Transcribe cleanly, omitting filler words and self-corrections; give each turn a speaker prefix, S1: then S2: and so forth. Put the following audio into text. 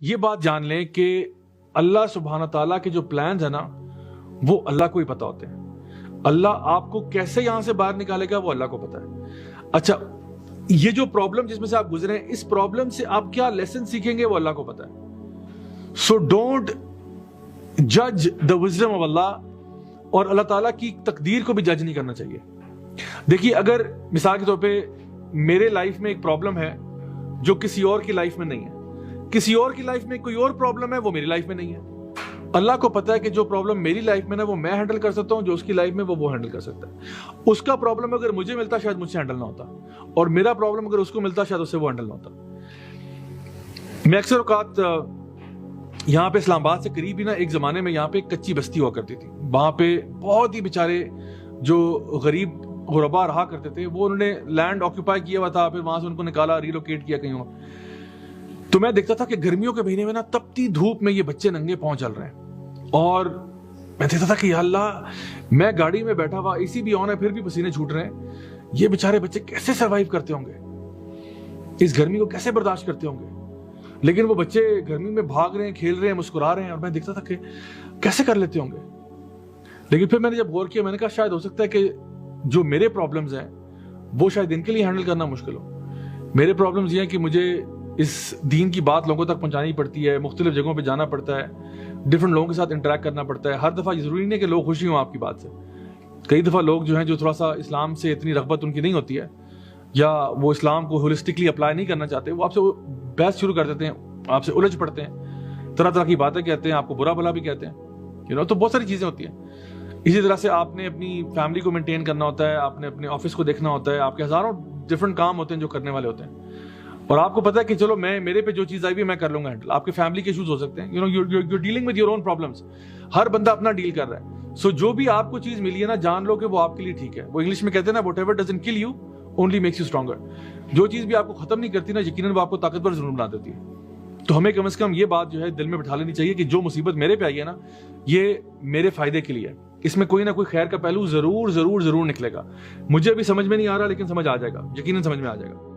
S1: یہ بات جان لیں کہ اللہ سبحانہ تعالیٰ کے جو پلانز ہیں نا وہ اللہ کو ہی پتہ ہوتے ہیں. اللہ آپ کو کیسے یہاں سے باہر نکالے گا وہ اللہ کو پتہ ہے. اچھا یہ جو پرابلم جس میں سے آپ گزرے ہیں اس پرابلم سے آپ کیا لیسن سیکھیں گے وہ اللہ کو پتہ ہے. سو ڈونٹ جج دا وزڈم آف اللہ، اور اللہ تعالیٰ کی تقدیر کو بھی جج نہیں کرنا چاہیے. دیکھیے اگر مثال کے طور پہ میرے لائف میں ایک پرابلم ہے جو کسی اور کی لائف میں نہیں ہے، کسی اور کی لائف میں کوئی اور پرابلم ہے وہ میری لائف میں نہیں ہے. اللہ کو پتا ہے کہ جو پرابلم میری لائف میں ہے وہ میں ہینڈل کر سکتا ہوں، جو اس کی لائف میں وہ ہینڈل کر سکتا ہے. اس کا پرابلم اگر مجھے ملتا شاید مجھ سے ہینڈل نہ ہوتا، اور میرا پرابلم اگر اس کو ملتا شاید اس سے وہ ہینڈل نہ ہوتا. میں اکثر اوقات یہاں پہ اسلام آباد سے قریب ہی نا ایک زمانے میں یہاں پہ ایک کچی بستی ہوا کرتی تھی. وہاں پہ بہت ہی بیچارے جو غریب غربا رہا کرتے تھے وہ انہوں نے لینڈ آکوپائی کیا ہوا تھا، پھر وہاں سے ان کو نکالا، ریلوکیٹ کیا کہیں. تو میں دیکھتا تھا کہ گرمیوں کے مہینے میں نا تپتی دھوپ میں یہ بچے ننگے پاؤں چل رہے ہیں، اور میں دیکھتا تھا کہ یا اللہ، میں گاڑی میں بیٹھا ہوا اسی بھی آن ہے پھر بھی پسینے چھوٹ رہے ہیں، یہ بیچارے بچے کیسے سروائیو کرتے ہوں گے، اس گرمی کو کیسے برداشت کرتے ہوں گے. لیکن وہ بچے گرمی میں بھاگ رہے ہیں، کھیل رہے ہیں، مسکرا رہے ہیں، اور میں دیکھتا تھا کہ کیسے کر لیتے ہوں گے. لیکن پھر میں نے جب غور کیا میں نے کہا شاید ہو سکتا ہے کہ جو میرے پرابلمز ہیں وہ شاید ان کے لیے ہینڈل کرنا مشکل ہو. میرے پرابلمز یہ ہیں کہ مجھے اس دین کی بات لوگوں تک پہنچانی پڑتی ہے، مختلف جگہوں پہ جانا پڑتا ہے، ڈفرنٹ لوگوں کے ساتھ انٹریکٹ کرنا پڑتا ہے. ہر دفعہ یہ ضروری نہیں کہ لوگ خوشی ہوں آپ کی بات سے. کئی دفعہ لوگ جو ہیں جو تھوڑا سا اسلام سے اتنی رغبت ان کی نہیں ہوتی ہے، یا وہ اسلام کو ہولسٹکلی اپلائی نہیں کرنا چاہتے، وہ آپ سے بحث شروع کر دیتے ہیں، آپ سے الجھ پڑتے ہیں، طرح طرح کی باتیں کہتے ہیں، آپ کو برا بھلا بھی کہتے ہیں، تو بہت ساری چیزیں ہوتی ہیں. اسی طرح سے آپ نے اپنی فیملی کو مینٹین کرنا ہوتا ہے، آپ نے اپنے آفس کو دیکھنا ہوتا ہے، آپ کے ہزاروں ڈفرنٹ کام ہوتے ہیں جو کرنے والے ہوتے ہیں، اور آپ کو پتا ہے کہ چلو میرے پہ جو چیز آئی بھی میں کر لوں گا ہینڈل. آپ کے فیملی کے ایشوز ہو سکتے ہیں، you're dealing with your own problems. ہر بندہ اپنا ڈیل کر رہا ہے. سو جو بھی آپ کو چیز ملی ہے نا جان لو کہ وہ آپ کے لیے ٹھیک ہے. وہ انگلش میں کہتے ہیں نا whatever doesn't kill you only makes you stronger. جو چیز بھی آپ کو ختم نہیں کرتی نا یقیناً وہ آپ کو طاقتور ضرور بنا دیتی ہے. تو ہمیں کم از کم یہ بات جو ہے دل میں بٹھا لینی چاہیے کہ جو مصیبت میرے پہ آئی ہے نا یہ میرے فائدے کے لیے ہے، اس میں کوئی نہ کوئی خیر کا پہلو ضرور ضرور ضرور نکلے گا. مجھے ابھی سمجھ میں نہیں آ رہا لیکن سمجھ آ جائے گا، یقیناً سمجھ میں آ جائے گا.